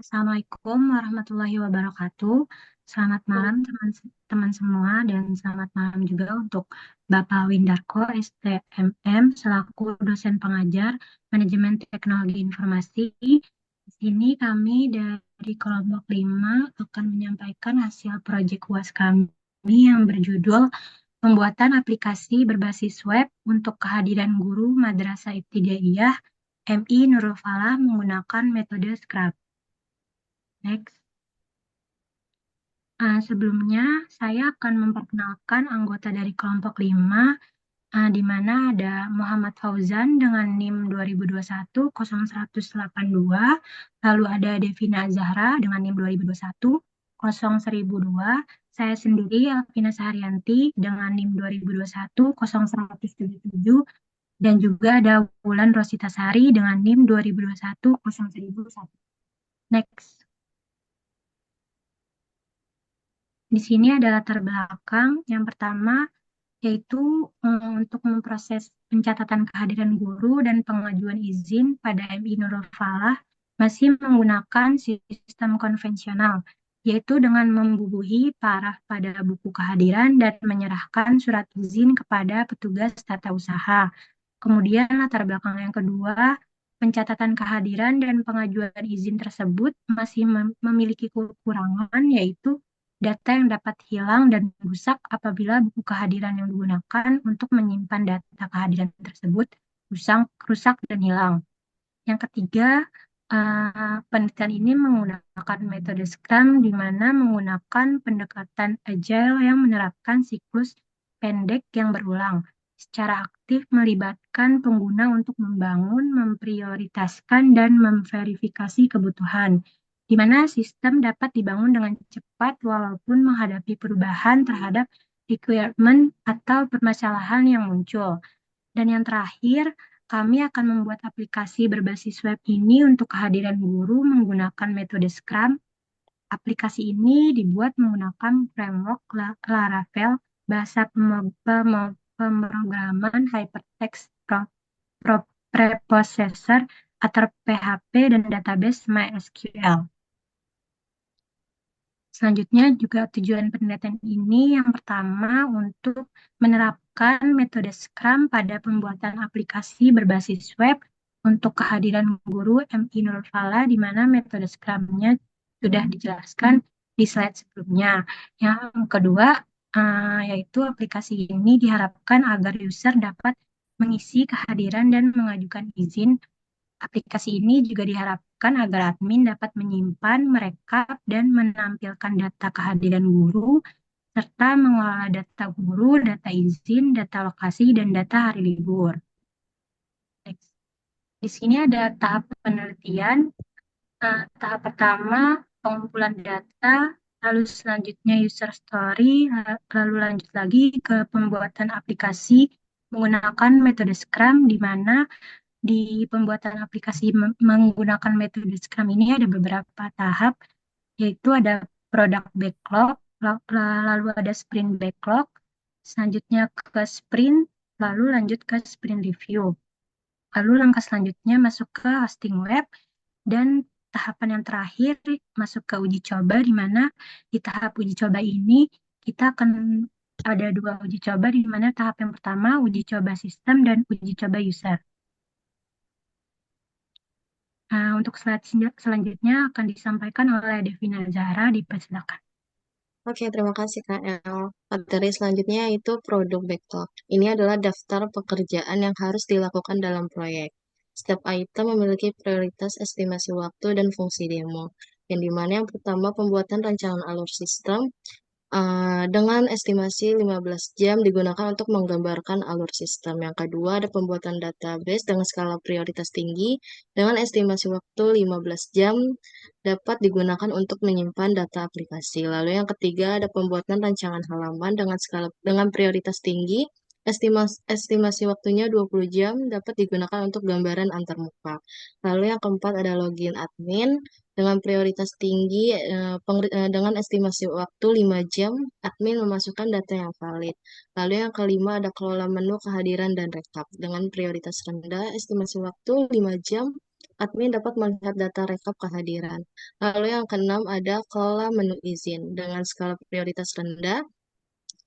Assalamualaikum warahmatullahi wabarakatuh. Selamat malam teman-teman semua dan selamat malam juga untuk Bapak Windarko STMM selaku dosen pengajar Manajemen Teknologi Informasi. Di sini kami dari kelompok 5 akan menyampaikan hasil proyek UAS kami yang berjudul Pembuatan aplikasi berbasis web untuk kehadiran guru Madrasah Ibtidaiyah MI Nurul Falah menggunakan metode Scrum. Next. Sebelumnya, saya akan memperkenalkan anggota dari kelompok 5, di mana ada Muhammad Fauzan dengan NIM 2021-0182, lalu ada Devina Zahra dengan NIM 2021-0102, saya sendiri Alvina Saharianti dengan NIM 2021-0177, dan juga ada Wulan Rosita Sari dengan NIM 2021-0101. Next. Di sini ada latar belakang. Yang pertama, yaitu untuk memproses pencatatan kehadiran guru dan pengajuan izin pada MI Nurul Falah masih menggunakan sistem konvensional, yaitu dengan membubuhi paraf pada buku kehadiran dan menyerahkan surat izin kepada petugas tata usaha. Kemudian latar belakang yang kedua, pencatatan kehadiran dan pengajuan izin tersebut masih memiliki kekurangan, yaitu data yang dapat hilang dan rusak apabila buku kehadiran yang digunakan untuk menyimpan data kehadiran tersebut rusak dan hilang. Yang ketiga, penelitian ini menggunakan metode Scrum di mana menggunakan pendekatan Agile yang menerapkan siklus pendek yang berulang. Secara aktif melibatkan pengguna untuk membangun, memprioritaskan, dan memverifikasi kebutuhan, di mana sistem dapat dibangun dengan cepat walaupun menghadapi perubahan terhadap requirement atau permasalahan yang muncul. Dan yang terakhir, kami akan membuat aplikasi berbasis web ini untuk kehadiran guru menggunakan metode Scrum. Aplikasi ini dibuat menggunakan framework Laravel, bahasa pemrograman Hypertext Preprocessor atau PHP, dan database MySQL. Selanjutnya juga tujuan penelitian ini yang pertama untuk menerapkan metode Scrum pada pembuatan aplikasi berbasis web untuk kehadiran guru MI Nurul Falah, di mana metode Scrum-nya sudah dijelaskan di slide sebelumnya. Yang kedua, yaitu aplikasi ini diharapkan agar user dapat mengisi kehadiran dan mengajukan izin. Aplikasi ini juga diharapkan agar admin dapat menyimpan, merekap, dan menampilkan data kehadiran guru, serta mengelola data guru, data izin, data lokasi, dan data hari libur. Next. Di sini ada tahap penelitian. Tahap pertama, pengumpulan data, lalu selanjutnya user story, lalu lanjut lagi ke pembuatan aplikasi menggunakan metode Scrum, di mana di pembuatan aplikasi menggunakan metode Scrum ini ada beberapa tahap, yaitu ada product backlog, lalu ada sprint backlog, selanjutnya ke sprint, lalu lanjut ke sprint review. Lalu langkah selanjutnya masuk ke hosting web, dan tahapan yang terakhir masuk ke uji coba, di mana di tahap uji coba ini kita akan ada 2 uji coba, di mana tahap yang pertama uji coba sistem dan uji coba user. Untuk slide selanjutnya akan disampaikan oleh Devina Zahra, dipersilakan. Oke, terima kasih Kak El. Materi selanjutnya yaitu produk backlog. Ini adalah daftar pekerjaan yang harus dilakukan dalam proyek. Setiap item memiliki prioritas estimasi waktu dan fungsi demo. Yang dimana yang pertama pembuatan rancangan alur sistem, dengan estimasi 15 jam digunakan untuk menggambarkan alur sistem. Yang kedua ada pembuatan database dengan skala prioritas tinggi dengan estimasi waktu 15 jam dapat digunakan untuk menyimpan data aplikasi. Lalu yang ketiga ada pembuatan rancangan halaman dengan prioritas tinggi, estimasi waktunya 20 jam dapat digunakan untuk gambaran antarmuka. Lalu yang keempat ada login admin dengan prioritas tinggi, dengan estimasi waktu 5 jam, admin memasukkan data yang valid. Lalu yang kelima ada kelola menu kehadiran dan rekap dengan prioritas rendah, estimasi waktu 5 jam, admin dapat melihat data rekap kehadiran. Lalu yang keenam ada kelola menu izin dengan skala prioritas rendah.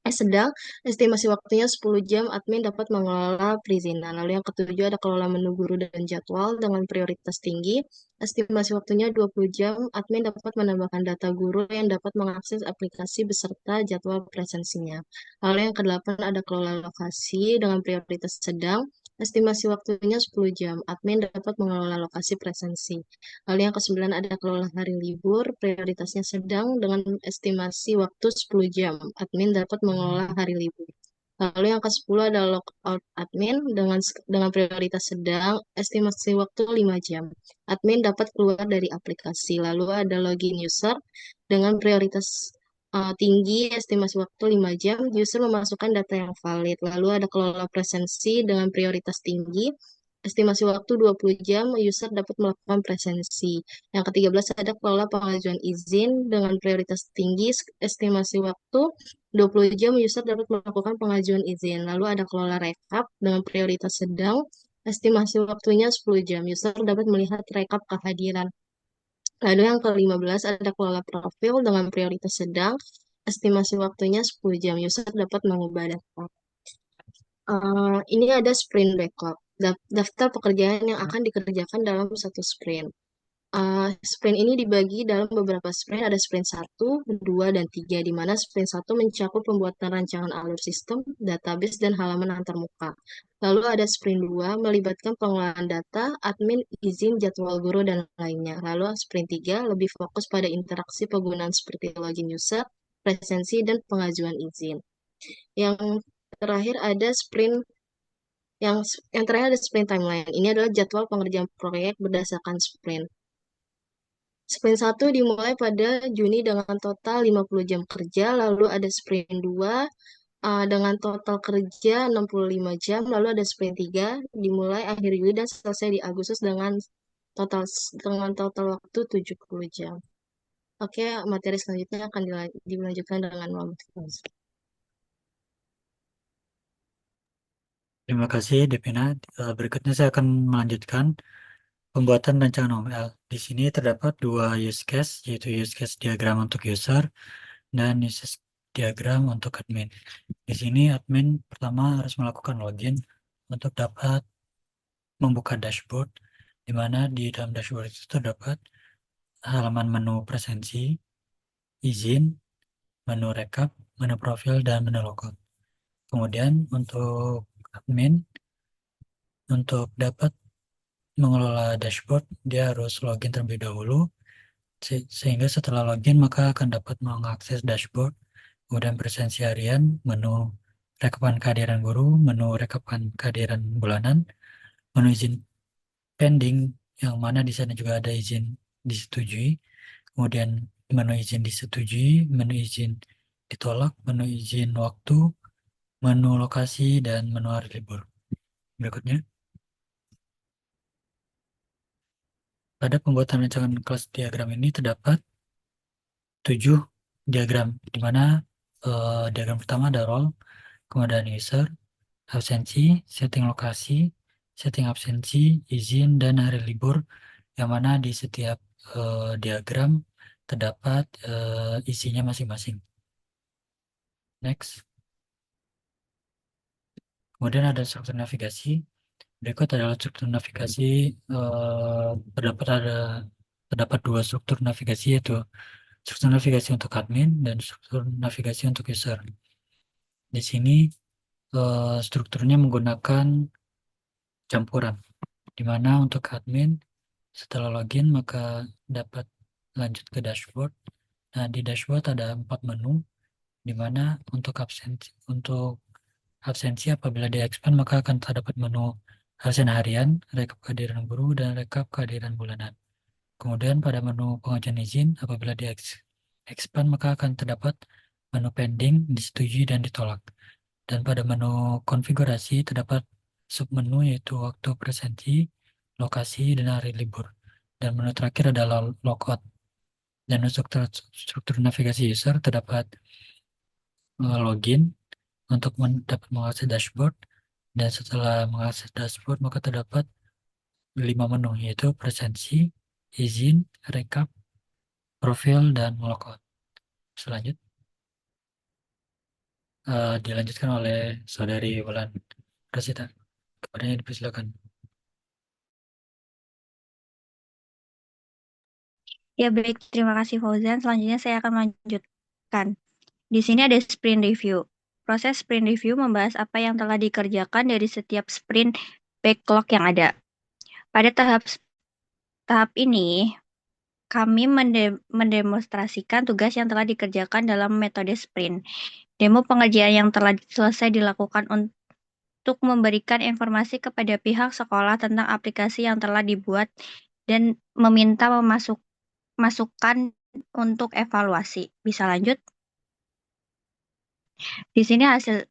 Sedang, estimasi waktunya 10 jam, admin dapat mengelola perizinan. Lalu yang ketujuh ada kelola menu guru dan jadwal dengan prioritas tinggi. Estimasi waktunya 20 jam, admin dapat menambahkan data guru yang dapat mengakses aplikasi beserta jadwal presensinya. Lalu yang kedelapan ada kelola lokasi dengan prioritas sedang. Estimasi waktunya 10 jam, admin dapat mengelola lokasi presensi. Lalu yang kesembilan ada kelola hari libur, prioritasnya sedang dengan estimasi waktu 10 jam. Admin dapat mengelola hari libur. Lalu yang ke-10 ada logout admin dengan prioritas sedang, estimasi waktu 5 jam. Admin dapat keluar dari aplikasi. Lalu ada login user dengan prioritas tinggi, estimasi waktu 5 jam, user memasukkan data yang valid. Lalu ada kelola presensi dengan prioritas tinggi, estimasi waktu 20 jam, user dapat melakukan presensi. Yang ke-13 ada kelola pengajuan izin dengan prioritas tinggi, estimasi waktu 20 jam, user dapat melakukan pengajuan izin. Lalu ada kelola rekap dengan prioritas sedang, estimasi waktunya 10 jam, user dapat melihat rekap kehadiran. Lalu yang ke-15 ada kelola profil dengan prioritas sedang, estimasi waktunya 10 jam, user dapat mengubah data. Ini ada sprint backlog, daftar pekerjaan yang akan dikerjakan dalam satu sprint. Sprint ini dibagi dalam beberapa sprint, ada sprint 1, 2, dan 3, di mana sprint 1 mencakup pembuatan rancangan alur sistem, database, dan halaman antarmuka. Lalu ada sprint 2, melibatkan pengolahan data, admin, izin, jadwal guru, dan lainnya. Lalu sprint 3, lebih fokus pada interaksi penggunaan seperti login user, presensi, dan pengajuan izin. Yang terakhir ada sprint yang yang terakhir ada sprint timeline. Ini adalah jadwal pengerjaan proyek berdasarkan sprint. Sprint 1 dimulai pada Juni dengan total 50 jam kerja, lalu ada sprint 2 dengan total kerja 65 jam, lalu ada sprint 3 dimulai akhir Juli dan selesai di Agustus dengan total waktu 70 jam. Oke, materi selanjutnya akan dilanjutkan dengan Muhammad Fauzi. Terima kasih, Devina. Berikutnya saya akan melanjutkan pembuatan rancangan OML. Di sini terdapat dua use case, yaitu use case diagram untuk user dan use case diagram untuk admin. Di sini admin pertama harus melakukan login untuk dapat membuka dashboard, di mana di dalam dashboard itu terdapat halaman menu presensi, izin, menu rekap, menu profil, dan menu logout. Kemudian untuk admin, untuk dapat mengelola dashboard, dia harus login terlebih dahulu, sehingga setelah login maka akan dapat mengakses dashboard, kemudian presensi harian, menu rekapan kehadiran guru, menu rekapan kehadiran bulanan, menu izin pending, yang mana di sana juga ada izin disetujui, kemudian menu izin disetujui, menu izin ditolak, menu izin waktu, menu lokasi, dan menu hari libur. Berikutnya, pada pembuatan rancangan kelas diagram ini terdapat 7 diagram, di mana diagram pertama ada role, kemudian user, absensi, setting lokasi, setting absensi, izin, dan hari libur, yang mana di setiap diagram terdapat isinya masing-masing. Next. Kemudian ada struktur navigasi. Berikut adalah struktur navigasi. Terdapat dua struktur navigasi, yaitu struktur navigasi untuk admin dan struktur navigasi untuk user. Di sini strukturnya menggunakan campuran, di mana untuk admin setelah login maka dapat lanjut ke dashboard. Nah, di dashboard ada 4 menu, di mana untuk absensi apabila di expand maka akan terdapat menu absen harian, rekap kehadiran guru, dan rekap kehadiran bulanan. Kemudian pada menu pengajuan izin apabila di expand maka akan terdapat menu pending, disetujui, dan ditolak. Dan pada menu konfigurasi terdapat submenu, yaitu waktu presensi, lokasi, dan hari libur. Dan menu terakhir adalah logout. Dan struktur navigasi user terdapat login untuk dapat mengakses dashboard. Dan setelah mengakses dashboard maka terdapat 5 menu, yaitu presensi, izin, rekap, profil, dan logout. Selanjutnya dilanjutkan oleh Saudari Wulan Rasita. Kepadanya dipersilakan. Ya baik, terima kasih Fauzan. Selanjutnya saya akan melanjutkan. Di sini ada sprint review. Proses sprint review membahas apa yang telah dikerjakan dari setiap sprint backlog yang ada. Pada tahap ini, kami mendemonstrasikan tugas yang telah dikerjakan dalam metode sprint. Demo pengerjaan yang telah selesai dilakukan untuk memberikan informasi kepada pihak sekolah tentang aplikasi yang telah dibuat dan meminta masukan untuk evaluasi. Bisa lanjut? Di sini hasil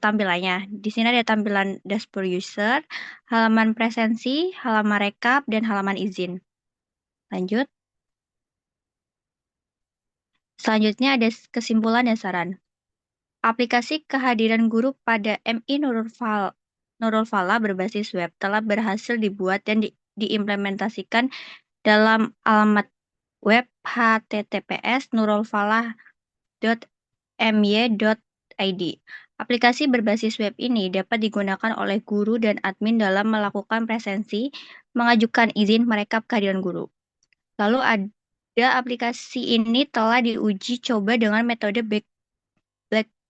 tampilannya. Di sini ada tampilan dashboard user, halaman presensi, halaman rekap, dan halaman izin. Lanjut. Selanjutnya ada kesimpulan dan saran. Aplikasi kehadiran guru pada MI Nurul Fala berbasis web telah berhasil dibuat dan diimplementasikan dalam alamat web https://nurulfalah.my.id. Aplikasi berbasis web ini dapat digunakan oleh guru dan admin dalam melakukan presensi, mengajukan izin merekap kehadiran guru. Lalu ada aplikasi ini telah diuji coba dengan metode black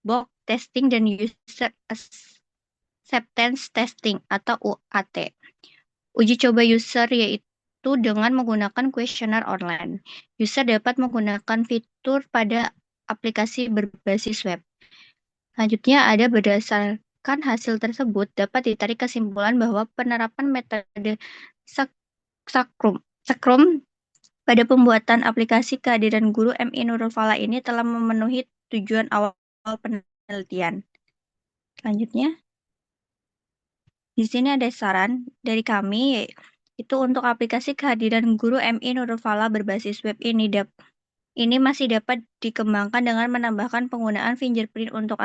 box testing dan user acceptance testing atau UAT. Uji coba user yaitu dengan menggunakan kuesioner online. User dapat menggunakan fitur pada aplikasi berbasis web. Selanjutnya ada berdasarkan hasil tersebut dapat ditarik kesimpulan bahwa penerapan metode Scrum pada pembuatan aplikasi kehadiran guru MI Nurul Fala ini telah memenuhi tujuan awal penelitian. Selanjutnya, di sini ada saran dari kami, yaitu untuk aplikasi kehadiran guru MI Nurul Fala berbasis web ini masih dapat dikembangkan dengan menambahkan penggunaan fingerprint untuk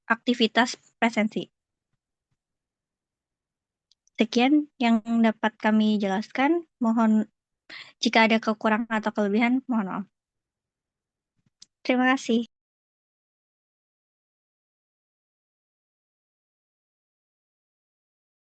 aktivitas presensi. Sekian yang dapat kami jelaskan. Mohon jika ada kekurangan atau kelebihan, mohon maaf. Terima kasih.